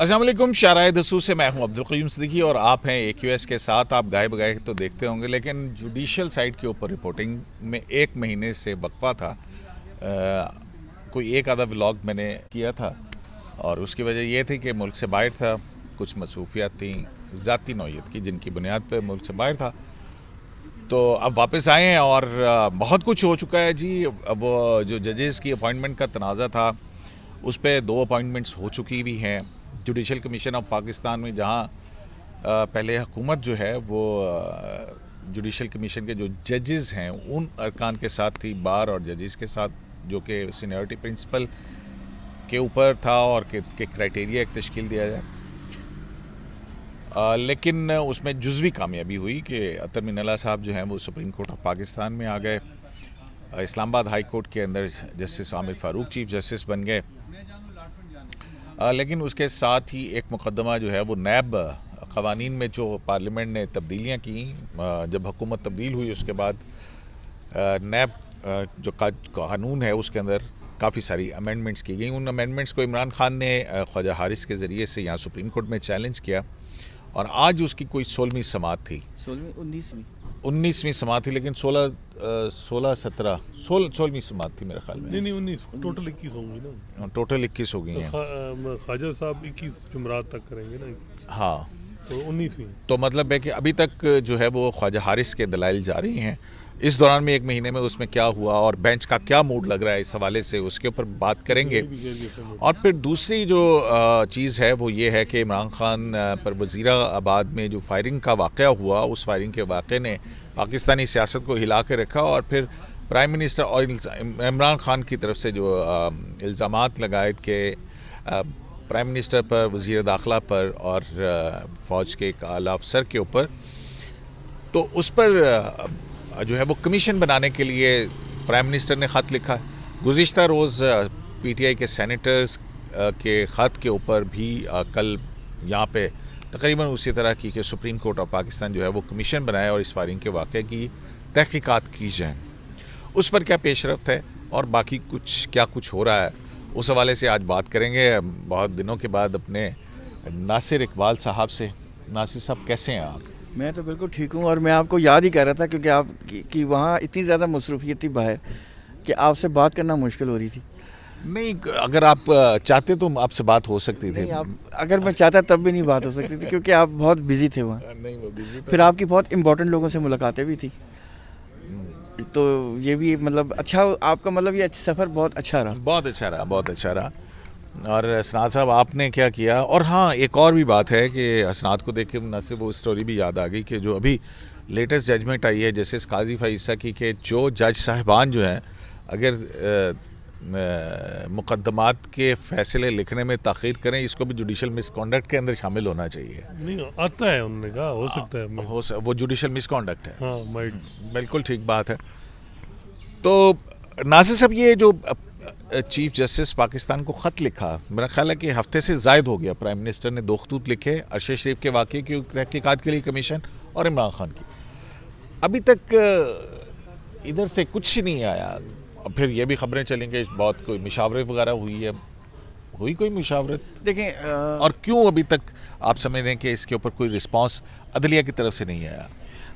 अस्सलाम वालेकुम। शाराए दसूर से मैं हूं अब्दुल क़य्यूम सिद्दीकी और आप हैं AQS के साथ। आप गाए बगाए तो देखते होंगे, लेकिन जुडिशल साइड के ऊपर रिपोर्टिंग में एक महीने से वक्फा था। कोई एक आधा व्लॉग मैंने किया था और उसकी वजह ये थी कि मुल्क से बाहर था, कुछ मसरूफियात थी ज़ाती नौइयत की जिनकी बुनियाद पर मुल्क से बाहर था। तो अब वापस आए हैं और बहुत कुछ हो चुका है जी। अब जो जजेस की अपॉइंटमेंट का तनाज़ा था उस पर 2 अपॉइंटमेंट्स हो चुकी भी हैं। जुडिशल कमीशन ऑफ पाकिस्तान में जहां पहले हुकूमत जो है वो जुडिशल कमीशन के जो जजेस हैं उन अरकान के साथ थी, बार और जजेस के साथ, जो कि सीनियरिटी प्रिंसिपल के ऊपर था और के क्राइटेरिया एक तश्कील दिया जाए। लेकिन उसमें जुज़वी कामयाबी हुई कि अतर मिनल्ला साहब जो हैं वो सुप्रीम कोर्ट ऑफ पाकिस्तान में आ गए। इस्लामाबाद हाई कोर्ट के अंदर justice Aamir Farooq chief justice बन गए। लेकिन उसके साथ ही एक मुकदमा जो है वो नैब क़वानीन में जो पार्लियामेंट ने तब्दीलियाँ की, जब हुकूमत तब्दील हुई उसके बाद नैब जो कानून है उसके अंदर काफ़ी सारी अमेंडमेंट्स की गई। उन अमेंडमेंट्स को इमरान खान ने ख्वाजा हारिस के ज़रिए से यहाँ सुप्रीम कोर्ट में चैलेंज किया और आज उसकी कोई 16वीं समाअत थी, 19वीं समाअत थी, लेकिन 16वीं समाअत थी मेरे ख्याल में। नहीं 19, टोटल 21 होंगी ना। टोटल 21 हो गई हैं। ख्वाजा साहब 21 जुमरात तक करेंगे ना। हाँ, तो 19वीं। तो मतलब है कि अभी तक जो है वो ख्वाजा हारिस के दलाइल जारी हैं। इस दौरान में एक महीने में उसमें क्या हुआ और बेंच का क्या मूड लग रहा है इस हवाले से, उसके ऊपर बात करेंगे। और फिर दूसरी जो चीज़ है वो ये है कि इमरान खान पर वज़ीराबाद में जो फायरिंग का वाक़या हुआ, उस फायरिंग के वाक़े ने पाकिस्तानी सियासत को हिला के रखा और फिर प्राइम मिनिस्टर और इमरान खान की तरफ से जो इल्ज़ामात लगाए कि प्राइम मिनिस्टर पर, वज़ीर दाखिला पर और फ़ौज के एक आला अफसर के ऊपर, तो उस पर जो है वो कमीशन बनाने के लिए प्राइम मिनिस्टर ने ख़त लिखा। गुज़िश्ता रोज़ PTI के सेनेटर्स के ख़त के ऊपर भी कल यहाँ पे तकरीबन उसी तरह की कि सुप्रीम कोर्ट ऑफ पाकिस्तान जो है वो कमीशन बनाए और इस फायरिंग के वाक़े की तहक़ीक़ात की जाए। उस पर क्या पेशरफ्त है और बाकी क्या कुछ हो रहा है, उस हवाले से आज बात करेंगे बहुत दिनों के बाद अपने नासिर इकबाल साहब से। नासिर साहब, कैसे हैं आप? मैं तो बिल्कुल ठीक हूँ और मैं आपको याद ही कर रहा था क्योंकि आप कि वहाँ इतनी ज़्यादा मसरूफियत थी बाहर कि आपसे बात करना मुश्किल हो रही थी। नहीं, अगर आप चाहते तो आपसे बात हो सकती थी। आप अगर मैं चाहता तब भी नहीं बात हो सकती थी क्योंकि आप बहुत बिजी थे वहाँ। नहीं, वो बिजी फिर आपकी बहुत इम्पोर्टेंट लोगों से मुलाकातें भी थी, तो ये भी मतलब अच्छा, आपका मतलब ये सफ़र बहुत अच्छा रहा। बहुत अच्छा रहा, बहुत अच्छा रहा। और हसनात साहब, आपने क्या किया? और हाँ, एक और भी बात है कि हसनात को देख के न सिर्फ वो स्टोरी भी याद आ गई कि जो अभी लेटेस्ट जजमेंट आई है जैसे काजी फ़ाइसा की, कि जो जज साहिबान जो हैं अगर मुकदमात के फ़ैसले लिखने में ताख़ीर करें, इसको भी जुडिशल मिसकॉन्डक्ट के अंदर शामिल होना चाहिए। नहीं आता है, उन्होंने कहा हो सकता है वो जुडिशल मिसकॉन्डक्ट है। हाँ, बिल्कुल ठीक बात है। तो नासिर साहब, ये जो चीफ जस्टिस पाकिस्तान को ख़त लिखा, मेरा ख्याल है कि हफ्ते से ज़ायद हो गया, प्राइम मिनिस्टर ने 2 खतूत लिखे अरशद शरीफ के वाक़े की तहक़ीक़ात के लिए कमीशन और इमरान खान की। अभी तक इधर से कुछ नहीं आया। और फिर ये भी खबरें चली कि बहुत कोई मुशावरत वगैरह हुई कोई मुशावरत? देखें और क्यों अभी तक आप समझ रहे हैं कि इसके ऊपर कोई रिस्पॉन्स अदलिया की तरफ से नहीं आया?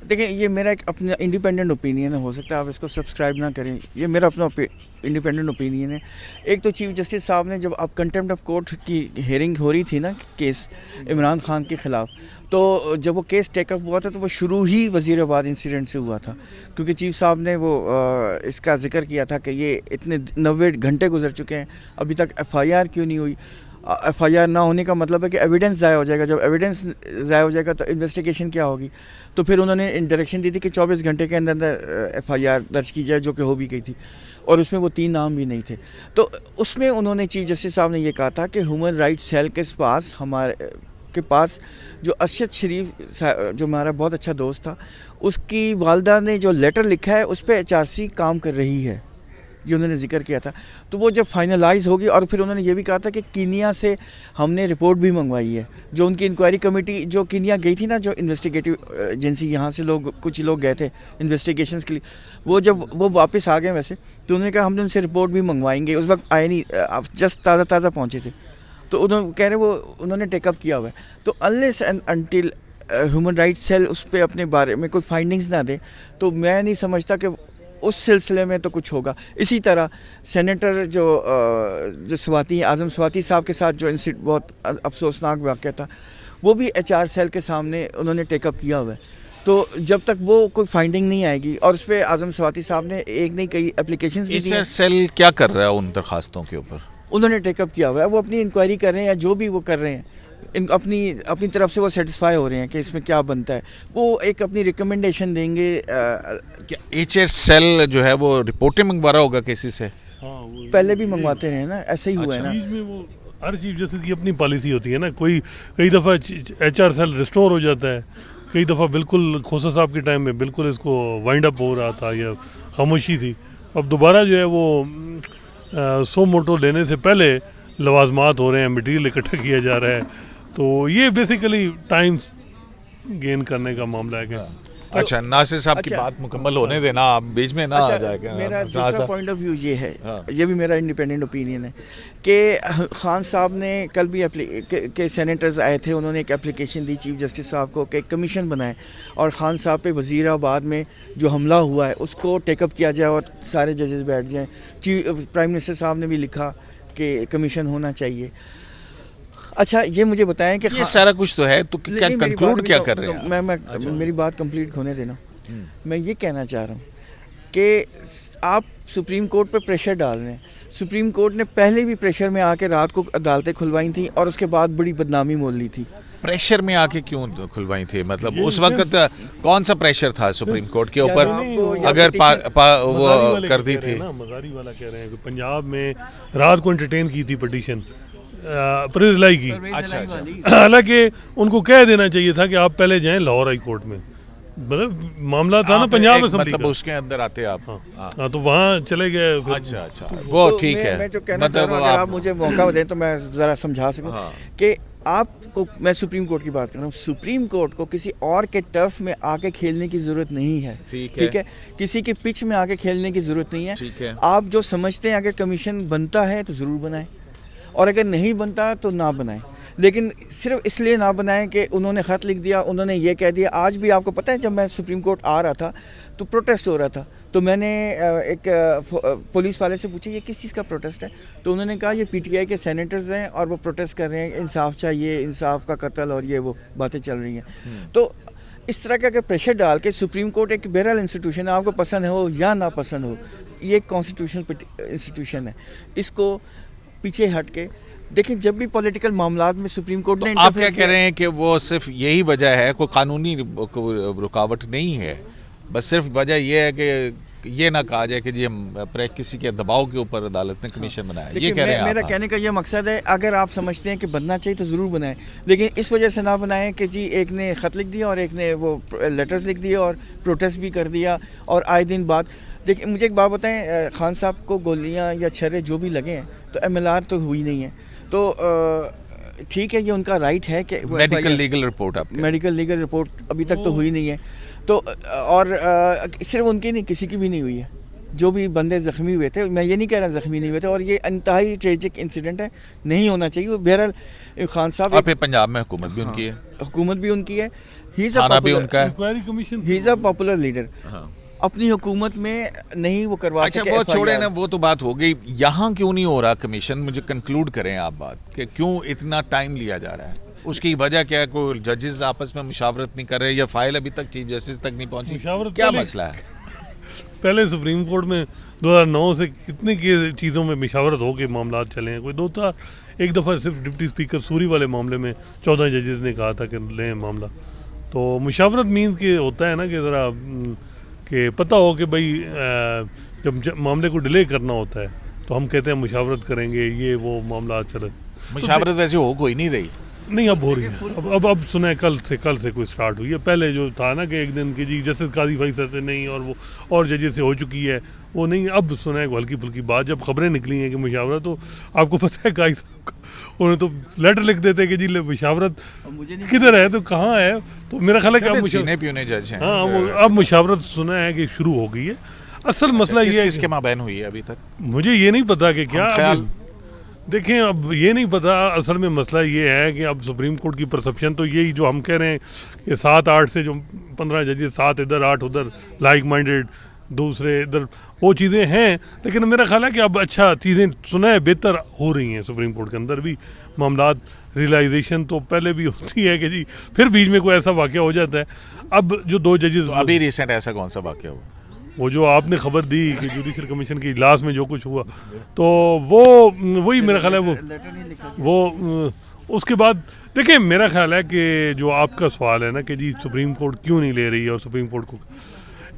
देखिए, ये मेरा एक अपना इंडिपेंडेंट ओपिनियन है, हो सकता है आप इसको सब्सक्राइब ना करें, ये मेरा अपना इंडिपेंडेंट ओपिनियन है। एक तो चीफ जस्टिस साहब ने, जब अब कंटेम्प्ट ऑफ कोर्ट की हेयरिंग हो रही थी ना केस इमरान खान के ख़िलाफ़, तो जब वो केस टेकअप हुआ था तो वो शुरू ही वज़ीराबाद इंसिडेंट से हुआ था, क्योंकि चीफ साहब ने वो इसका जिक्र किया था कि ये इतने 90 घंटे गुजर चुके हैं, अभी तक FIR क्यों नहीं हुई। FIR ना होने का मतलब है कि एविडेंस ज़ाया हो जाएगा, जब एविडेंस ज़ाया हो जाएगा तो इन्वेस्टिगेशन क्या होगी। तो फिर उन्होंने डायरेक्शन दी थी कि 24 घंटे के अंदर FIR दर्ज की जाए, जो कि हो भी गई थी, और उसमें वो 3 नाम भी नहीं थे। तो उसमें उन्होंने चीफ जस्टिस साहब ने ये कहा था कि ह्यूमन राइट्स सेल के पास, हमारे के पास जो अरशद शरीफ जो हमारा बहुत अच्छा दोस्त था, उसकी वालदा ने जो लेटर लिखा है उस पर HRC काम कर रही है, ये उन्होंने जिक्र किया था। तो वो जब फाइनलाइज होगी, और फिर उन्होंने ये भी कहा था कि कीनिया से हमने रिपोर्ट भी मंगवाई है, जो उनकी इंक्वायरी कमेटी जो कीनिया गई थी ना, जो इन्वेस्टिगेटिव एजेंसी, यहाँ से कुछ लोग गए थे इन्वेस्टिगेशंस के लिए, वो जब वो वापस आ गए वैसे, तो उन्होंने कहा हमने उनसे रिपोर्ट भी मंगवाएंगे। उस वक्त आए नहीं, जस्ट ताज़ा पहुँचे थे। तो उन्होंने कह रहे वो उन्होंने टेकअप किया हुआ है। तो unless and until human rights cell उस पर अपने बारे में कोई फाइंडिंग्स ना दे, तो मैं नहीं समझता कि उस सिलसिले में तो कुछ होगा। इसी तरह सेनेटर जो स्वाति आज़म स्वाति साहब के साथ जो इंसिडेंट बहुत अफसोसनाक वाक़या था, वो भी HR सेल के सामने उन्होंने टेकअप किया हुआ है। तो जब तक वो कोई फाइंडिंग नहीं आएगी, और उस पर आज़म स्वाति साहब ने एक नहीं कई एप्लीकेशंस भी दी हैं। HR सेल क्या कर रहा है उन दरखास्तों के ऊपर? उन्होंने टेकअप किया हुआ है, वो अपनी इंक्वायरी कर रहे हैं या जो भी वो कर रहे हैं, अपनी तरफ से वो सेटिस्फाई हो रहे हैं कि इसमें क्या बनता है। वो एक अपनी रिकमेंडेशन देंगे। क्या HR सेल जो है वो रिपोर्टें मंगवा रहा होगा किसी से? हाँ, वो पहले भी मंगवाते रहे ना, ऐसे ही हुआ है ना। चीज में वो हर चीज़ जैसे की अपनी पॉलिसी होती है ना, कई दफ़ा HR सेल रिस्टोर हो जाता है, कई दफ़ा बिल्कुल खोसा साहब के टाइम में बिल्कुल इसको वाइंड अप हो रहा था या खामोशी थी। अब दोबारा जो है वो सो मोटो लेने से पहले लवाजमात हो रहे हैं, मटेरियल इकट्ठा किया जा रहा है। तो ये बेसिकली टाइम गेन करने का मामला है क्या? अच्छा, नासिर साहब की अच्छा। बात मुकम्मल होने देना, आप बीच में ना आ जाएगा। मेरा नासिर दूसरा पॉइंट ऑफ व्यू ये है, हाँ। ये भी मेरा इंडिपेंडेंट ओपिनियन है कि खान साहब ने कल भी के सेनेटर्स आए थे, उन्होंने एक एप्लीकेशन दी चीफ जस्टिस साहब को कि एक कमीशन बनाए और खान साहब पे वज़ीराबाद में जो हमला हुआ है उसको टेकअप किया जाए और सारे जजेस बैठ जाएं। प्राइम मिनिस्टर साहब ने भी लिखा कि कमीशन होना चाहिए। अच्छा, ये मुझे बताएं कि ये सारा कुछ तो है, तो क्या नहीं, मेरी कंक्लूड बात क्या अभी कर तो- रहे हैं? मैं मेरी बात कंप्लीट होने देना। मैं ये कहना चाह रहा हूँ कि आप सुप्रीम कोर्ट पे प्रेशर डाल रहे हैं। सुप्रीम कोर्ट ने पहले भी प्रेशर में आके रात को अदालतें खुलवाई थी और उसके बाद बड़ी बदनामी मोल ली थी। प्रेशर में आके क्यों खुलवाई थी? मतलब उस वक्त कौन सा प्रेशर था सुप्रीम कोर्ट के ऊपर? अगर वो कर दी थी, मजारी वाला कह रहे हैं कि पंजाब में रात को एंटरटेन की थी पटिशन परवेज़ लाई की। अच्छा। हालांकि उनको कह देना चाहिए था कि आप पहले जाएं लाहौर हाई कोर्ट में, मतलब मामला था ना पंजाब असेंबली मतलब का। उसके अंदर आते आप। हाँ, तो वहाँ चले गए फिर। अच्छा, वो तो ठीक है। मैं जो कहना चाह रहा हूँ, अगर आप मुझे मौका दें तो मैं ज़रा समझा सकूँ कि आपको, मैं सुप्रीम कोर्ट की बात कर रहा हूँ, सुप्रीम कोर्ट को किसी और के टर्फ में आके खेलने की ज़रूरत नहीं है। ठीक है, किसी के पिच में आके खेलने की ज़रूरत नहीं है। ठीक है। आप जो समझते हैं अगर कमीशन बनता है तो ज़रूर बनाएं, और अगर नहीं बनता तो ना बनाएं। लेकिन सिर्फ इसलिए ना बनाएं कि उन्होंने ख़त लिख दिया, उन्होंने ये कह दिया। आज भी आपको पता है, जब मैं सुप्रीम कोर्ट आ रहा था तो प्रोटेस्ट हो रहा था, तो मैंने एक पुलिस वाले से पूछा ये किस चीज़ का प्रोटेस्ट है, तो उन्होंने कहा ये PTI के सेनेटर्स हैं और वो प्रोटेस्ट कर रहे हैं, इंसाफ चाहिए, इंसाफ का कत्ल और ये वो बातें चल रही हैं। तो इस तरह का अगर प्रेशर डाल के, सुप्रीम कोर्ट एक बहरहाल इंस्टीट्यूशन है, आपको पसंद हो या ना पसंद हो, ये एक कॉन्स्टिट्यूशनल इंस्टीट्यूशन है, इसको पीछे हट के देखिए। जब भी पॉलिटिकल मामलात में सुप्रीम कोर्ट ने आप क्या कह रहे हैं कि वो सिर्फ यही वजह है, कोई कानूनी रुकावट नहीं है, बस सिर्फ वजह यह है कि ये ना कहा जाए कि जी हम किसी के दबाव के ऊपर अदालत ने कमीशन बनाया? ये कह रहे हैं मेरा आप? कहने का ये मकसद है, अगर आप समझते हैं कि बनना चाहिए तो ज़रूर बनाएं, लेकिन इस वजह से ना बनाएं कि जी एक ने ख़त लिख दिया और एक ने वो लेटर्स लिख दिए और प्रोटेस्ट भी कर दिया और आए दिन बाद। देखिए, मुझे एक बात बताएं, खान साहब को गोलियां या छर्रे जो भी लगे हैं तो MLR तो हुई नहीं है, तो ठीक है, ये उनका राइट है कि मेडिकल लीगल रिपोर्ट आपके? मेडिकल लीगल रिपोर्ट अभी तक तो हुई नहीं है, तो और सिर्फ उनकी नहीं, किसी की भी नहीं हुई है। जो भी बंदे ज़ख्मी हुए थे, मैं ये नहीं कह रहा ज़ख्मी नहीं हुए थे, और ये इंतहाई ट्रेजिक इंसिडेंट है, नहीं होना चाहिए। बहरहाल खान साहब, और फिर पंजाब में हुकूमत भी उनकी है, हुकूमत भी उनकी है, थाना भी उनका है, inquiry commission he is a popular leader. अपनी हुकूमत में नहीं वो करवा अच्छा, सके। वो छोड़े FIR। ना, वो तो बात हो गई। यहाँ क्यों नहीं हो रहा कमीशन? मुझे कंक्लूड करें आप बात कि क्यों इतना टाइम लिया जा रहा है, उसकी वजह क्या है? कोई जजेस आपस में मुशावरत नहीं कर रहे, या फाइल अभी तक चीफ जस्टिस तक नहीं पहुंची? क्या मसला है? पहले सुप्रीम कोर्ट में 2009 से कितने चीज़ों में मुशावरत हो के मामला चले हैं, कोई दो था। एक दफ़ा सिर्फ डिप्टी स्पीकर सूरी वाले मामले में 14 जजेस ने कहा था कि लें मामला। तो मुशावरत मीन्स के होता है ना कि ज़रा कि पता हो कि भाई जब मामले को डिले करना होता है तो हम कहते हैं मुशावरत करेंगे, ये वो मामला चले। मुशावरत वैसे हो कोई नहीं रही, नहीं अब हो रही है। अब सुना है कल से कोई स्टार्ट हुई है। पहले जो था ना कि एक दिन की जी जस्टिस काजी फैसला से नहीं और वो और जजेस से हो चुकी है, वो नहीं। अब सुना है हल्की फुल्की बात, जब खबरें निकली हैं कि मुशावरत, तो आपको पता है काजी उन्हें तो लेटर लिख देते कि जी मुशावरत किधर है, तो कहाँ है। तो मेरा ख्याल है कि अब जज हैं। हाँ, वो अब मुशावरत सुना है कि शुरू हो गई है। असल मसला ये है किसके माबैन हुई है अभी तक? मुझे ये नहीं पता कि क्या देखें, अब ये नहीं पता, असल में मसला ये है कि अब सुप्रीम कोर्ट की परसेप्शन तो यही जो हम कह रहे हैं कि 7-8 से जो 15 जजेस, 7 इधर 8 उधर, लाइक माइंडेड, दूसरे इधर, वो चीज़ें हैं। लेकिन मेरा ख्याल है कि अब अच्छा चीज़ें सुना बेहतर हो रही हैं सुप्रीम कोर्ट के अंदर भी। मामलात रियलाइजेशन तो पहले भी होती है कि जी फिर बीच में कोई ऐसा वाक़या हो जाता है। अब जो 2 जजेस, तो अभी रिसेंट ऐसा कौन सा वाक़या हुआ? वो जो आपने खबर दी कि जुडिशल कमीशन के इजलास में जो कुछ हुआ, तो वो वही मेरा ख्याल है वो उसके बाद देखिए, मेरा ख्याल है कि जो आपका सवाल है ना कि जी सुप्रीम कोर्ट क्यों नहीं ले रही है, और सुप्रीम कोर्ट को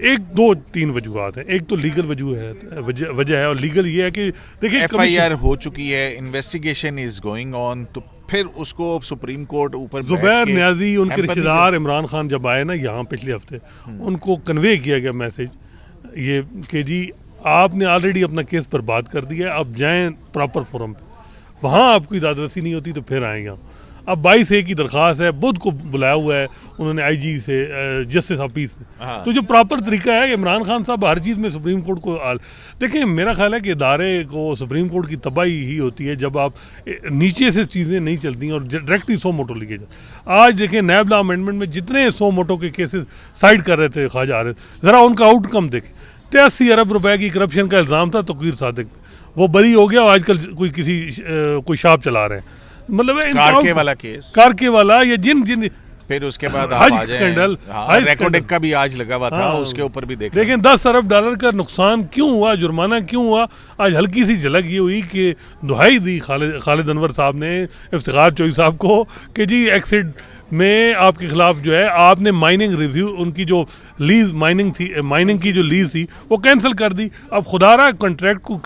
1-2-3 वजूहत हैं। एक तो लीगल वजह है, और लीगल ये है कि देखिए FIR हो चुकी है, इन्वेस्टिगेशन इज गोइंग ऑन, तो फिर उसको सुप्रीम कोर्ट ऊपर जुबैर नियाजी, उनके रिश्तेदार इमरान खान जब आए ना यहाँ पिछले हफ्ते, उनको कन्वे किया गया मैसेज ये कि जी आपने ऑलरेडी अपना केस पर बात कर दिया, अब जाएं प्रॉपर फोरम पे, वहाँ आपको इदादरसी नहीं होती तो फिर आएंगे हम। अब 22A की दरख्वास्त है, बुध को बुलाया हुआ है उन्होंने IG से, जस्टिस ऑफिस से। तो जो प्रॉपर तरीका है, इमरान खान साहब हर चीज़ में सुप्रीम कोर्ट को देखिए, मेरा ख्याल है कि इदारे को सुप्रीम कोर्ट की तबाही ही होती है जब आप नीचे से चीज़ें नहीं चलती और डायरेक्टली सो मोटो लिखे जाए। आज देखें, नैब लॉ अमेंडमेंट में जितने सो मोटो के केसेस साइड कर रहे थे ख्वाजा आरिफ, ज़रा उनका आउटकम देखें। 83 अरब रुपए की करप्शन का इल्ज़ाम था तौकीर सादिक, वो बरी हो गया, आजकल कोई शॉप चला रहे हैं। मतलब कारके वाला या जिन फिर उसके बाद हज स्कैंडल, रेकोडेक का भी आज लगा हुआ था, उसके ऊपर भी देखें 10 अरब डॉलर का नुकसान क्यों हुआ, जुर्माना क्यों हुआ। आज हल्की सी झलक ये हुई कि दुहाई दी खालिद अनवर साहब ने इफ्तिखार चोई साहब को कि जी एक्सिड में आपके खिलाफ जो है, आपने माइनिंग रिव्यू, उनकी जो लीज माइनिंग थी, माइनिंग की जो लीज थी वो कैंसिल कर दी। अब खुदारा कॉन्ट्रैक्ट को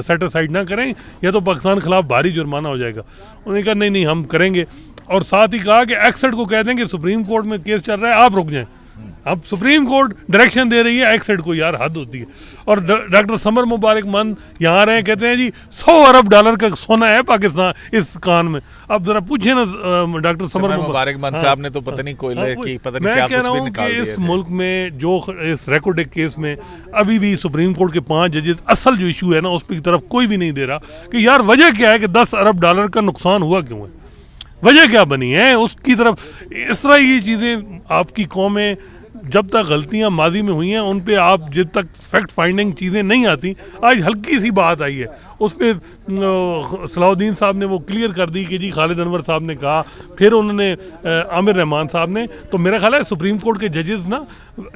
सेट असाइड ना करें या तो पाकिस्तान के खिलाफ भारी जुर्माना हो जाएगा। उन्होंने कहा नहीं हम करेंगे, और साथ ही कहा कि एक्सेड को कह दें कि सुप्रीम कोर्ट में केस चल रहा है, आप रुक जाएं। अब सुप्रीम कोर्ट डायरेक्शन दे रही है एक्सेड को, यार हद होती है। और डॉक्टर समर मुबारक मन यहाँ रहे, कहते हैं जी 100 अरब डॉलर का सोना है पाकिस्तान इस कान में। अब जरा पूछे ना डॉक्टर समर मुबारक मन साहब ने तो पता नहीं कोयले की पता नहीं क्या कुछ भी निकाल दिया। इस मुल्क में जो इस रेकोडेक केस में अभी भी सुप्रीम कोर्ट के 5 जजेस असल जो इशू है ना उस की तरफ कोई भी नहीं दे रहा कि यार वजह क्या है कि 10 अरब डॉलर का नुकसान हुआ क्यों है, वजह क्या बनी है उसकी तरफ। इस तरह ये चीज़ें आपकी कौमें जब तक गलतियां माजी में हुई हैं उन पे आप जब तक फैक्ट फाइंडिंग चीज़ें नहीं आती, आज हल्की सी बात आई है उस पर सलाउद्दीन साहब ने वो क्लियर कर दी कि जी खालिद अनवर साहब ने कहा, फिर उन्होंने आमिर रहमान साहब ने। तो मेरा ख्याल है सुप्रीम कोर्ट के जजेस ना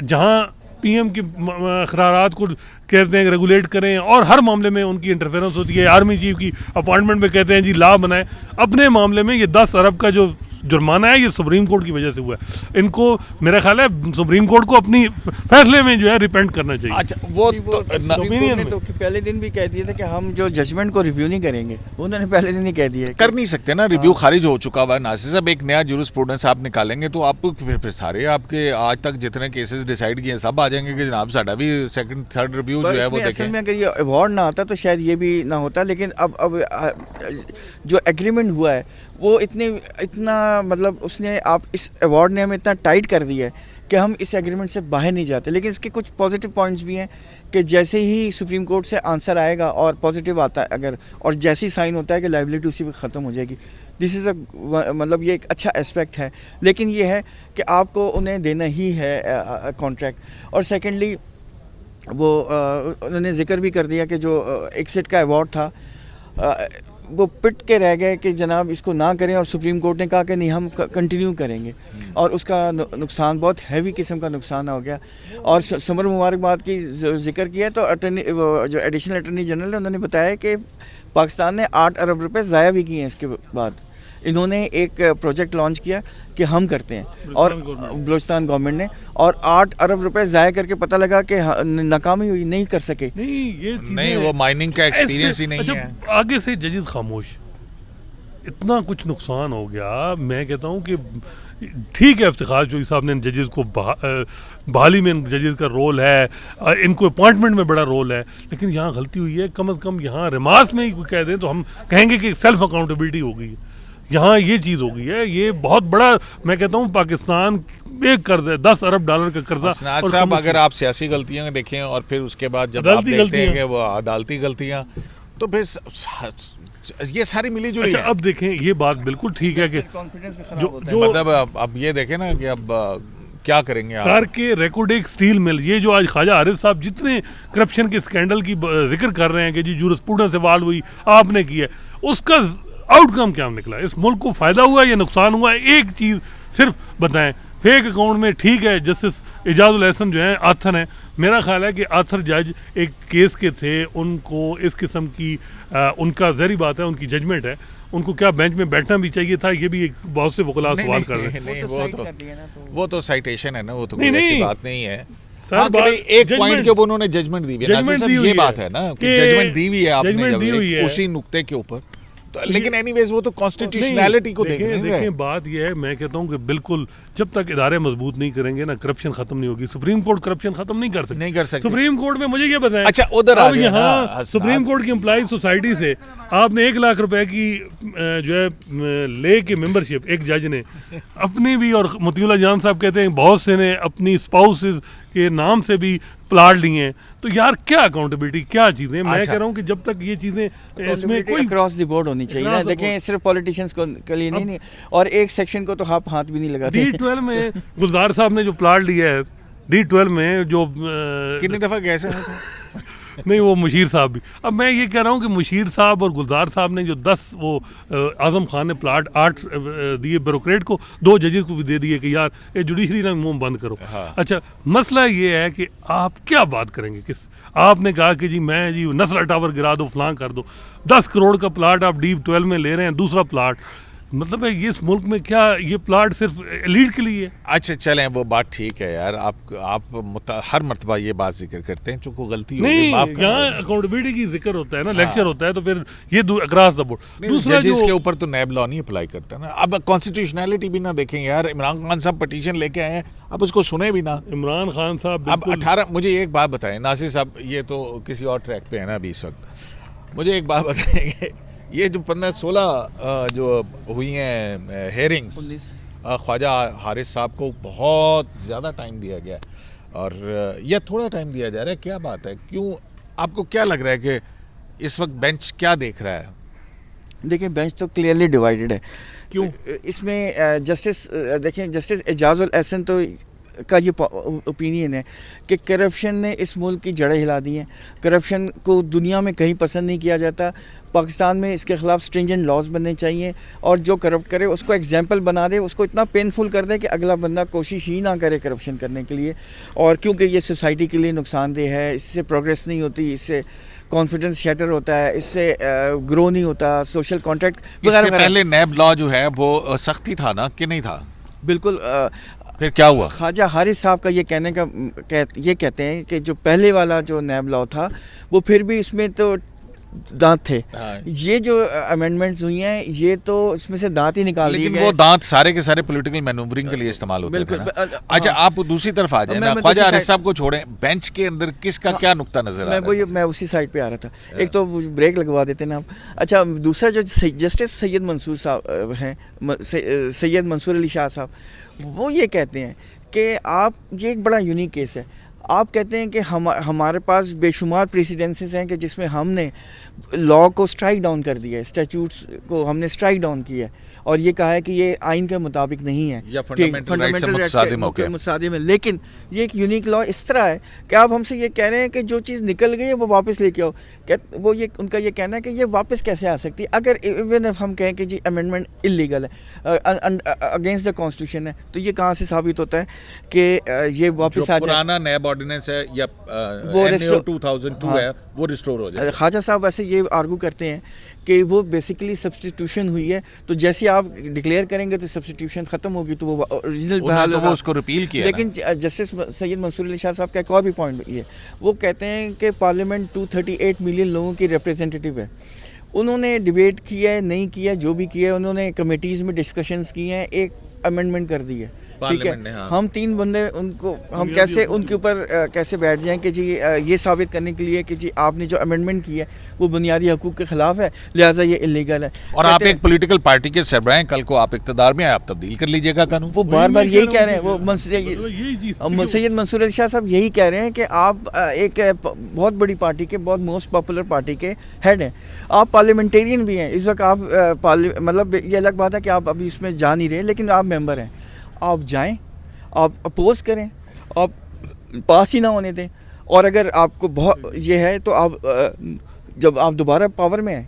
जहाँ PM के क़रारात को कहते हैं रेगुलेट करें और हर मामले में उनकी इंटरफेरेंस होती है, आर्मी चीफ की अपॉइंटमेंट में कहते हैं जी लॉ बनाए, अपने मामले में ये 10 अरब का जो जुर्माना है ये सुप्रीम कोर्ट की वजह से हुआ है। इनको मेरा ख्याल है सुप्रीम कोर्ट को अपनी फैसले में जो है रिपेंट करना चाहिए। अच्छा, वो तो पहले दिन भी कह दिया था कि हम जो जजमेंट को रिव्यू नहीं करेंगे, उन्होंने पहले दिन ही कह दिया कर नहीं सकते ना, रिव्यू खारिज हो चुका हुआ है। नासिर साहब एक नया जूरिस्प्रूडेंस आप निकालेंगे तो आप फिर सारे आपके आज तक जितने केसेस डिसाइड किए सब आ जाएंगे कि जनाब साडा भी सेकंड थर्ड रिव्यू जो है वो देखें। असल में अगर ये अवार्ड ना आता तो शायद ये भी ना होता, लेकिन अब जो एग्रीमेंट हुआ है वो इतना मतलब उसने आप इस अवार्ड ने हमें इतना टाइट कर दिया है कि हम इस एग्रीमेंट से बाहर नहीं जाते। लेकिन इसके कुछ पॉजिटिव पॉइंट्स भी हैं कि जैसे ही सुप्रीम कोर्ट से आंसर आएगा और पॉजिटिव आता है अगर, और जैसे ही साइन होता है कि लाइबिलिटी उसी पर ख़त्म हो जाएगी। दिस इज़ मतलब ये एक अच्छा एस्पेक्ट है, लेकिन ये है कि आपको उन्हें देना ही है कॉन्ट्रैक्ट। और सेकेंडली वो उन्होंने जिक्र भी कर दिया कि जो एक्सिट का अवार्ड था वो पिट के रह गए कि जनाब इसको ना करें, और सुप्रीम कोर्ट ने कहा कि नहीं हम कंटिन्यू करेंगे, और उसका नुकसान बहुत हैवी किस्म का नुकसान हो गया। और समर मुबारकबाद की जिक्र किया तो अटर्नी जो एडिशनल अटर्नी जनरल है उन्होंने बताया कि पाकिस्तान ने 8 अरब रुपए ज़ाया भी किए हैं। इसके बाद इन्होंने एक प्रोजेक्ट लॉन्च किया कि हम करते हैं, और बलूचिस्तान गवर्नमेंट ने, और 8 अरब रुपए ज़ाया करके पता लगा कि नाकामी हुई, नहीं कर सके। नहीं वो माइनिंग का एक्सपीरियंस ही नहीं है। आगे से जजेस खामोश, इतना कुछ नुकसान हो गया। मैं कहता हूँ कि ठीक है इफ्तिखार चोई साहब ने जजेस को बहाली में जजेस का रोल है, इनको अपॉइंटमेंट में बड़ा रोल है, लेकिन यहाँ गलती हुई है। कम अज़ कम यहाँ रिमार्क्स में ही कह दें तो हम कहेंगे कि सेल्फ अकाउंटेबिलिटी हो गई है। यहाँ ये चीज़ हो गई है, ये बहुत बड़ा मैं कहता हूँ पाकिस्तान एक कर्ज है, 10 अरब डॉलर का कर्जा। साहब अगर आप सियासी गलतियाँ देखें और फिर उसके बाद जब आप देखते हैं कि वो अदालती गलतियाँ, तो फिर ये सारी मिली जुली अच्छा है। अब देखें ये बात बिल्कुल ठीक है कि कॉन्फिडेंस भी जो खराब होता है। जो मतलब अब ये देखें ना कि अब क्या करेंगे आप। कार के रेकोडेक स्टील मिल, ये जो आज ख्वाजा हारिस साहब जितने करप्शन के स्कैंडल की जिक्र कर रहे हैं कि जी जूरिस्प्रूडेंस से वाल हुई आपने की है, उसका आउटकम क्या निकला? इस मुल्क को फ़ायदा हुआ या नुकसान हुआ? एक चीज़ सिर्फ बताएं। फेक अकाउंट में ठीक है, जस्टिस एजाजुल एहसन जो हैं आथर हैं, मेरा ख्याल है कि आथर जज एक केस के थे, उनको इस किस्म की उनका ज़हरी बात है, उनकी जजमेंट है, उनको क्या बेंच में बैठना भी चाहिए था? ये भी एक बहुत से वकला नहीं, सवाल नहीं, कर रहे हैं। नहीं, साइड कर दिया ना, तो वो तो साइटेशन है ना, वो तो नहीं, कोई ऐसी नहीं। बात नहीं है। सर, हाँ, कि बात- भाई एक judgment- पॉइंट के ऊपर उन्होंने जजमेंट दी हुई है। नासिर जजमेंट साहब, दी हुई ये है बात है ना कि कि जजमेंट दी हुई है आपने जजमेंट दी जब हुई है। उसी नुक्ते के ऊपर तो, लेकिन एनीवेज वो तो कॉन्स्टिट्यूशनैलिटी को देख रहे हैं। देखें बात यह है, मैं कहता हूँ कि बिल्कुल जब तक इदारे मजबूत नहीं करेंगे ना, करप्शन खत्म नहीं होगी। सुप्रीम कोर्ट करप्शन खत्म नहीं कर सकती। नहीं कर सकते। सुप्रीम कोर्ट में मुझे ये बताएं, अच्छा, उधर आ अब जाए, यहाँ हाँ, सुप्रीम कोर्ट की एम्प्लॉइज सोसाइटी से आपने 1 लाख रुपए की जो है ले के मेंबरशिप, एक जज ने अपनी भी, और मोतीउल्लाह जान साहब कहते हैं बहुत से ने अपनी स्पाउसेस के नाम से भी प्लाट लिए हैं, तो यार क्या अकाउंटेबिलिटी, क्या चीज़ें? मैं अच्छा। कह रहा हूँ कि जब तक ये चीज़ें इसमें कोई अक्रॉस द बोर्ड होनी चाहिए ना। Across the देखें सिर्फ पॉलिटिशियंस को के लिए नहीं, और एक सेक्शन को तो आप हाथ भी नहीं लगाते। D12 में गुलजार साहब ने जो प्लाट लिया है, D12 में जो कितनी दफा गए हैं? नहीं, वो मुशीर साहब भी। अब मैं ये कह रहा हूँ कि मुशीर साहब और गुलजार साहब ने जो 10 वो आजम खान ने प्लाट 8 दिए ब्यूरोक्रेट को, 2 जजेस को भी दे दिए कि यार ये जुडिशरी ना मुंह बंद करो। हाँ। अच्छा, मसला ये है कि आप क्या बात करेंगे? किस आपने कहा कि जी मैं जी नस्ल टावर गिरा दो, फलां कर दो, 10 करोड़ का प्लाट आप D12 में ले रहे हैं, दूसरा प्लाट, मतलब है ये इस मुल्क में क्या ये प्लाट सिर्फ एलीट के लिए है? अच्छा चलें, वो बात ठीक है यार। आप हर मर्तबा ये बात जिक्र करते हैं, चूंकि गलती होगी नहीं, माफ करना। यहाँ अकाउंटेबिलिटी की जिक्र होता है ना, लेक्चर होता है, तो फिर ये अक्रॉस द बोर्ड। दूसरा जजेस के जो ऊपर तो नैब लॉ नहीं अप्लाई करता ना। अब कॉन्स्टिट्यूशनैलिटी भी ना देखें यार। इमरान खान साहब पटिशन लेके आए हैं, आप उसको सुने भी ना। इमरान खान साहब अब बिल्कुल 18 मुझे एक बात बताएं नासिर साहब, ये तो किसी और ट्रैक पे है ना अभी इस वक्त। मुझे एक बात बताएंगे, ये जो 15-16 जो हुई हैं हेयरिंग्स, ख्वाजा हारिस साहब को बहुत ज़्यादा टाइम दिया गया है, और यह थोड़ा टाइम दिया जा रहा है, क्या बात है? क्यों, आपको क्या लग रहा है कि इस वक्त बेंच क्या देख रहा है? देखिए बेंच तो क्लियरली डिवाइडेड है। क्यों? इसमें जस्टिस देखें, जस्टिस एजाजुल एहसन तो का ये ओपिनियन है कि करप्शन ने इस मुल्क की जड़ें हिला दी हैं। करप्शन को दुनिया में कहीं पसंद नहीं किया जाता। पाकिस्तान में इसके ख़िलाफ़ स्ट्रिंजेंट लॉज बनने चाहिए, और जो करप्ट करे उसको एग्जाम्पल बना दे, उसको इतना पेनफुल कर दे कि अगला बंदा कोशिश ही ना करे करप्शन करने के लिए। और क्योंकि ये सोसाइटी के लिए नुकसानदेह है, इससे प्रोग्रेस नहीं होती, इससे कॉन्फिडेंस शैटर होता है, इससे ग्रो नहीं होता, सोशल कॉन्ट्रैक्ट इससे पहले नैब लॉ जो है वो सख्ती था ना कि नहीं था? बिल्कुल। फिर क्या हुआ? ख्वाजा हारिस साहब का ये ये कहते हैं कि जो पहले वाला जो नैब लॉ था वो फिर भी इसमें तो दांत थे। हाँ। ये जो अमेंडमेंट्स हुई हैं ये तो इसमें से दांत ही निकाल दिए लेकिन गए। वो दांत सारे के सारे पॉलिटिकल मैनूवरिंग के लिए इस्तेमाल होते थे बिल्कुल। ना। अच्छा, आप दूसरी तरफ आ जाए ना, मैं ख्वाजा दूसरी हारिस साइड- साहब को छोड़ें, बेंच के अंदर किसका क्या नुक्ता नजर आ रहा है? मैं उसी साइड पे आ रहा था। एक तो ब्रेक लगवा देते ना आप। अच्छा, दूसरा जो जस्टिस सैयद मंसूर साहब हैं, सैयद मंसूर अली शाह साहब, वो ये कहते हैं कि आप, ये एक बड़ा यूनिक केस है। आप कहते हैं कि हमारे पास बेशुमार प्रेसिडेंसेस हैं कि जिसमें हमने लॉ को स्ट्राइक डाउन कर दिया है, स्टैट्यूट्स को हमने स्ट्राइक डाउन किया है, और ये कहा है कि ये आइन के मुताबिक नहीं है या फंडामेंटल राइट्स से मुतसादिम होके। मुतसादिम है। लेकिन ये एक यूनिक लॉ इस तरह है कि आप हमसे ये कह रहे हैं कि जो चीज़ निकल गई है वो वापस लेके आओ। वो ये उनका ये कहना है कि ये वापस कैसे आ सकती है? अगर इवन हम कहें कि जी अमेंडमेंट इलीगल है, अगेंस्ट द कॉन्स्टिट्यूशन है, तो ये कहाँ से साबित होता है कि ये वापस आ जाए? पुराना नैब ऑर्डिनेंस है या वो NAO 2002 है, वो रिस्टोर हो जाए। ख्वाजा साहब वैसे ये आर्गू करते हैं कि वो बेसिकली सब्स्टिट्यूशन हुई है, तो जैसे आप डिक्लेयर करेंगे तो सब्स्टिट्यूशन ख़त्म होगी, तो वो ओरिजिनल बहाल तो होगा। वो उसको रिपील किया लेकिन जस्टिस सैयद मंसूर अली शाह साहब का एक और भी पॉइंट ये, वो कहते हैं कि पार्लियामेंट 238 मिलियन लोगों की रिप्रेजेंटेटिव है। उन्होंने डिबेट किया है, नहीं किया, जो भी किया है, उन्होंने कमेटीज़ में डिस्कशंस किए हैं, एक अमेंडमेंट कर दी है। ठीक है। पार्लियामेंट ने, हाँ। हम 3 बंदे उनको हम कैसे उनके ऊपर कैसे बैठ जाएं कि जी ये साबित करने के लिए कि जी आपने जो अमेंडमेंट की है वो बुनियादी हकूक़ के खिलाफ है, लिहाजा ये इलीगल है। और आप एक पॉलिटिकल पार्टी के सरबराह हैं, कल को आप इक़्तिदार में आए, आप तब्दील कर लीजिएगा कानून। वो बार बार यही कह रहे हैं, वो सैयद मंसूर अली शाह साहब यही कह रहे हैं कि आप एक बहुत बड़ी पार्टी के, बहुत मोस्ट पॉपुलर पार्टी के हेड हैं, आप पार्लियामेंटेरियन भी हैं इस वक्त, आप मतलब ये अलग बात है कि आप अभी इसमें जा नहीं रहे, लेकिन आप मेंबर हैं, आप जाएं, आप अपोज करें, आप पास ही ना होने दें। और अगर आपको बहुत ये है तो आप जब आप दोबारा पावर में आए,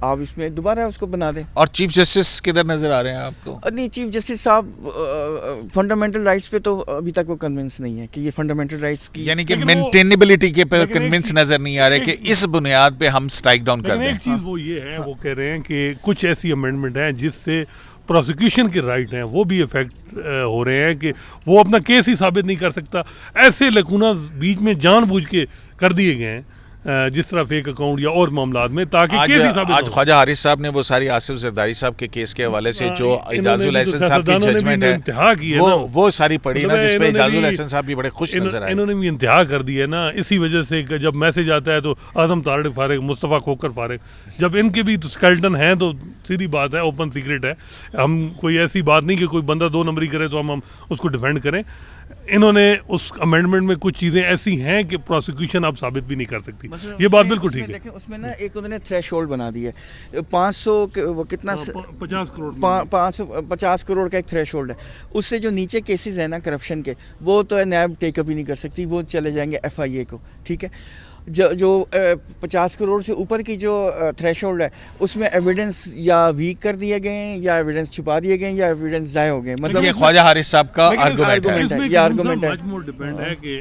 आप इसमें दोबारा उसको बना दें। और चीफ जस्टिस किधर नजर आ रहे हैं आपको? नहीं, चीफ जस्टिस साहब फंडामेंटल राइट्स पे तो अभी तक वो कन्विंस नहीं है कि ये फंडामेंटल राइट्स की, यानी कि मेंटेनेबिलिटी के पर कन्विंस नजर नहीं आ रहे कि इस बुनियाद पे हम स्ट्राइक डाउन कर दें। एक चीज़ वो ये है, वो कह रहे हैं कि कुछ ऐसी अमेंडमेंट हैं जिससे प्रोसिक्यूशन के राइट हैं वो भी इफेक्ट हो रहे हैं कि वो अपना केस ही साबित नहीं कर सकता। ऐसे लकूना बीच में जानबूझ के कर दिए गए हैं, जिस तरह फेक अकाउंट या और मामलात में, ताकि केस ही साबित आज ख्वाजा हारिस साहब ने वो सारी आसिफ जरदारी साहब के केस के हवाले से जो इजाजुल एहसन साहब की जजमेंट है वो सारी पढ़ी ना, जिसपे इजाजुल एहसन साहब भी बड़े खुश नजर आए। इन्होंने भी इंतहा कर दिया ना, इसी वजह से जब मैसेज आता है तो आजम तारड़ फारिग, मुस्तफ़ा खोकर फारिग, जब इनके भी स्केल्टन हैं तो सीधी बात है, ओपन सीक्रेट है, हम कोई ऐसी बात नहीं कि कोई बंदा 2 नंबरी करे तो हम उसको डिफेंड करें। इन्होंने उस अमेंडमेंट में कुछ चीज़ें ऐसी हैं कि प्रोसिक्यूशन अब साबित भी नहीं कर सकती, ये बात बिल्कुल ठीक है। उसमें ना एक उन्होंने थ्रेशोल्ड बना दिया है, 500 वो कितना 50 करोड़ 550 करोड़ का एक थ्रेशोल्ड है, उससे जो नीचे केसेस है ना करप्शन के, वो तो नैब टेकअप ही नहीं कर सकती, वो चले जाएंगे FIA को, ठीक है। जो 50 करोड़ से ऊपर की जो थ्रेशोल्ड है उसमें एविडेंस या वीक कर दिए गए हैं, या एविडेंस छुपा दिए गए हैं, या एविडेंस ज़ाया हो गए। मतलब ये ख्वाजा हारिस साहब का आर्गुमेंट है, ये आर्गुमेंट है। मोर डिपेंड है कि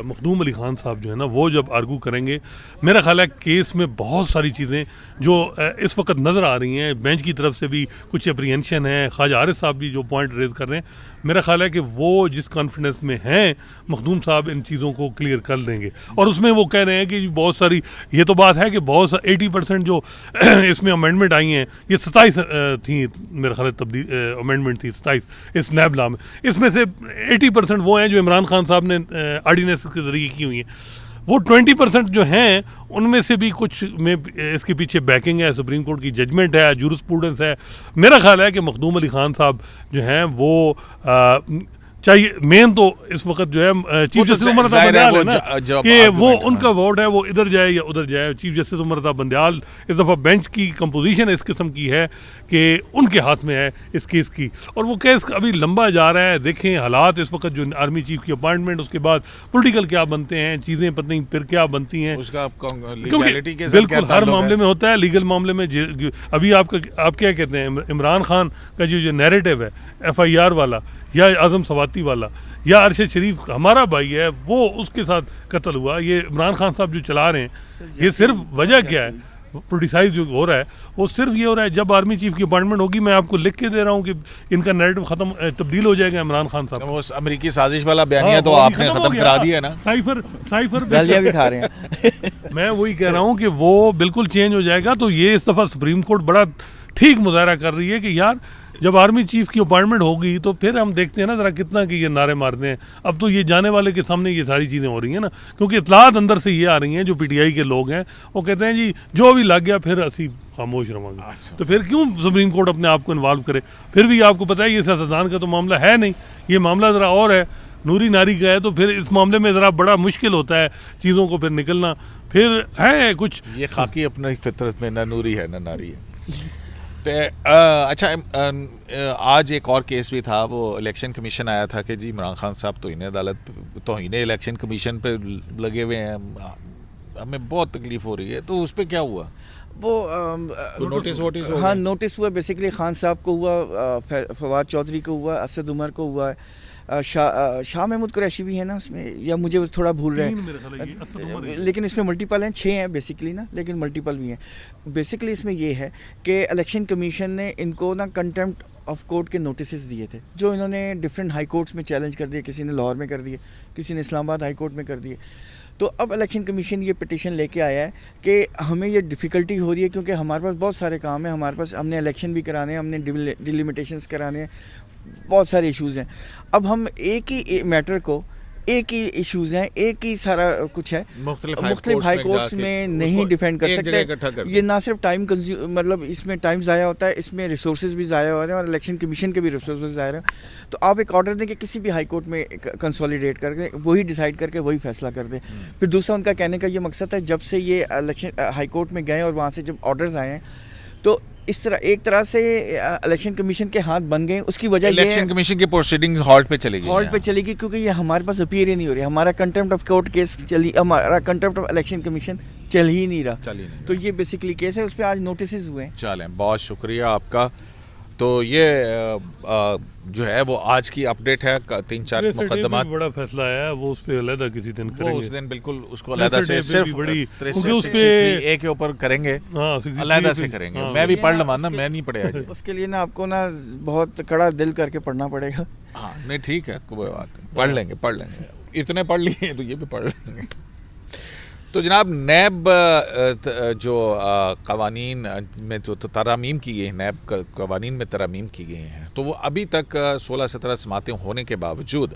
मखदूम अली खान साहब जो है ना, वो जब आर्गू करेंगे, मेरा ख्याल है केस में बहुत सारी चीज़ें जो इस वक्त नज़र आ रही हैं, बेंच की तरफ से भी कुछ अप्रीहेंशन है, ख्वाजा हारिस साहब भी जो पॉइंट रेज कर रहे हैं, मेरा ख्याल है कि वो जिस कॉन्फिडेंस में हैं मखदूम साहब इन चीज़ों को क्लियर कर देंगे। और उसमें वो कह रहे हैं कि बहुत सारी, ये तो बात है कि बहुत 80% जो इसमें अमेंडमेंट आई हैं, ये 27 थी मेरा ख्याल तब्दील अमेंडमेंट थी 27 इस नैब लॉ में, इसमें से 80% वो हैं जो इमरान खान साहब ने ऑर्डिनेंस के ज़रिए की हुई हैं। वो 20% जो हैं उनमें से भी कुछ में इसके पीछे बैकिंग है, सुप्रीम कोर्ट की जजमेंट है, जूरिस्प्रूडेंस है। मेरा ख्याल है कि मखदूम अली खान साहब जो हैं वो चाहिए, मेन तो इस वक्त जो है चीफ जस्टिस उमर अता बंदयाल है ना, कि वो उनका वोट है वो इधर जाए या उधर जाए। चीफ जस्टिस उमर अता बंदयाल इस दफ़ा बेंच की कंपोजिशन इस किस्म की है कि उनके हाथ में है इस केस की, और वो केस अभी लंबा जा रहा है। देखें हालात इस वक्त, जो आर्मी चीफ की अपॉइंटमेंट, उसके बाद पॉलिटिकल क्या बनते हैं, चीज़ें पता नहीं फिर क्या बनती हैं, क्योंकि बिल्कुल हर मामले में होता है। लीगल मामले में अभी आप क्या कहते हैं, इमरान खान का जो नैरेटिव है FIR वाला या आजम सवाती वाला या अरशद शरीफ हमारा भाई है, वो उसके साथ कत्ल हुआ, ये इमरान खान साहब जो चला रहे हैं, ये सिर्फ वजह क्या है, पोलिटिसाइज जो हो रहा है वो सिर्फ ये हो रहा है। जब आर्मी चीफ की अपॉइंटमेंट होगी, मैं आपको लिख के दे रहा हूँ कि इनका नैरेटिव खत्म तब्दील हो जाएगा इमरान खान साहब। वो अमेरिकी साजिश वाला बयानिया तो आपने खत्म करा दिया ना, साइफर गालियां भी खा रहे हैं। मैं वही कह रहा हूँ कि वो बिल्कुल चेंज हो जाएगा। तो ये इस दफ़ा सुप्रीम कोर्ट बड़ा ठीक मुजाहरा कर रही है कि यार जब आर्मी चीफ की अपॉइंटमेंट होगी तो फिर हम देखते हैं ना ज़रा कितना कि ये नारे मारते हैं। अब तो ये जाने वाले के सामने ये सारी चीज़ें हो रही हैं ना, क्योंकि इतलात अंदर से ये आ रही हैं, जो PTI के लोग हैं वो कहते हैं जी जो भी लग गया फिर असी खामोश रहेंगे। तो फिर क्यों सुप्रीम कोर्ट अपने आप को इन्वॉल्व करे? फिर भी आपको पता है ये सियासतदान का तो मामला है नहीं, ये मामला ज़रा और है, नूरी नारी का है। तो फिर इस मामले में ज़रा बड़ा मुश्किल होता है चीज़ों को फिर निकलना। फिर है कुछ ये खाकी अपनी फितरत में ना नूरी है ना नारी है। अच्छा, आज एक और केस भी था, वो इलेक्शन कमीशन आया था कि जी इमरान खान साहब तौहीन इलेक्शन कमीशन पे लगे हुए हैं, हमें बहुत तकलीफ हो रही है, तो उस पर क्या हुआ? वो नोटिस हाँ, नोटिस हुआ बेसिकली खान साहब को हुआ, फवाद चौधरी को हुआ, असद उमर को हुआ, शाह महमूद कुरैशी भी है ना उसमें, या मुझे थोड़ा भूल रहे हैं, लेकिन इसमें मल्टीपल हैं, 6 हैं बेसिकली ना, लेकिन मल्टीपल भी हैं। बेसिकली इसमें ये है कि इलेक्शन कमीशन ने इनको ना कंटेम्प्ट ऑफ कोर्ट के नोटिस दिए थे, जो इन्होंने डिफरेंट हाई कोर्ट्स में चैलेंज कर दिए, किसी ने लाहौर में कर दिए, किसी ने इस्लामाबाद हाई कोर्ट में कर दिए। तो अब इलेक्शन कमीशन ये पिटीशन लेके आया है कि हमें ये डिफ़िकल्टी हो रही है क्योंकि हमारे पास बहुत सारे काम हैं, हमारे पास हमने इलेक्शन भी कराने हैं, हमने डिलिमिटेशंस कराने हैं, बहुत सारे इश्यूज़ हैं। अब हम एक ही मैटर को, एक ही इश्यूज़ हैं, एक ही सारा कुछ है, मुख्तलिफ हाई कोर्ट्स में नहीं डिफेंड कर सकते। ये ना सिर्फ टाइम कंज्यूम, मतलब इसमें टाइम ज़ाया होता है, इसमें रिसोर्सेज भी ज़ाया हो रहे हैं और इलेक्शन कमीशन के भी रिसोर्सेज ज़ाया हो रहे हैं। तो आप एक ऑर्डर दें कि किसी भी हाई कोर्ट में कंसोलिडेट करके वही डिसाइड करके वही फैसला कर दें। फिर दूसरा उनका कहने का ये मकसद है, जब से ये इलेक्शन हाई कोर्ट में गए और वहाँ से जब ऑर्डर्स आए हैं, तो इस तरह एक तरह से इलेक्शन कमीशन के हाथ बन गए। उसकी वजह ये इलेक्शन कमीशन की प्रोसीडिंग हॉल्ट पे चलेगी, हॉल्ट पे चलेगी, क्योंकि ये हमारे पास अपीयर ही नहीं हो रही। हमारा कंटेम्प्ट ऑफ कोर्ट केस हमारा कंटेम्प्ट ऑफ इलेक्शन कमीशन चल ही नहीं रहा। तो ये बेसिकली केस है, उस पर आज नोटिस हुए हैं। चलें, बहुत शुक्रिया आपका। तो ये जो है वो आज की अपडेट है। 3-4 मुकदमा, बड़ा फैसला आया है, वो उस पे अलग किसी दिन करेंगे। वो उस दिन बिल्कुल उसको अलग से सिर्फ बड़ी, क्योंकि उस पे ए के ऊपर करेंगे, अलग से करेंगे। मैं भी पढ़ लूँ ना, मैं नहीं पढ़े उसके लिए ना आपको ना बहुत कड़ा दिल करके पढ़ना पड़ेगा। हाँ नहीं ठीक है, कोई बात नहीं, पढ़ लेंगे। इतने पढ़ लिए तो ये भी पढ़ लेंगे। तो जनाब, नैब जो कवानीन में जो तरामीम की गई हैं, नैब कवानीन में तरामीम की गई हैं, तो वो अभी तक 16-17 समातें होने के बावजूद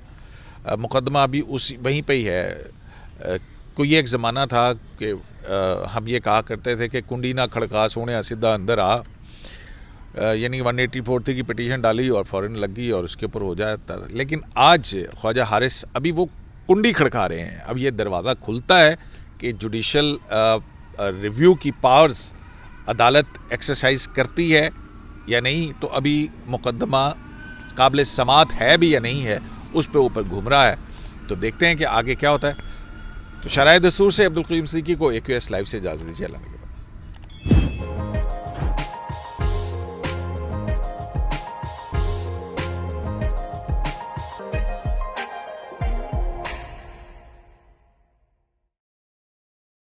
मुकदमा अभी उसी वहीं पे ही है। कोई एक ज़माना था कि हम ये कहा करते थे कि कुंडी ना खड़का सोने सीधा अंदर आ, यानी 184 की पिटीशन डाली और फ़ौरन लग गई और उसके ऊपर हो जाता। लेकिन आज ख्वाजा हारिस अभी वो कुंडी खड़का रहे हैं। अब ये दरवाज़ा खुलता है कि जुडिशल रिव्यू की पावर्स अदालत एक्सरसाइज करती है या नहीं। तो अभी मुकदमा काबिल समात है भी या नहीं है, उस पे ऊपर घूम रहा है। तो देखते हैं कि आगे क्या होता है। तो शराय दस्तूर से अब्दुल करीम सिद्दीकी को AQS लाइव से इजाज़त दीजिए। अल्लाह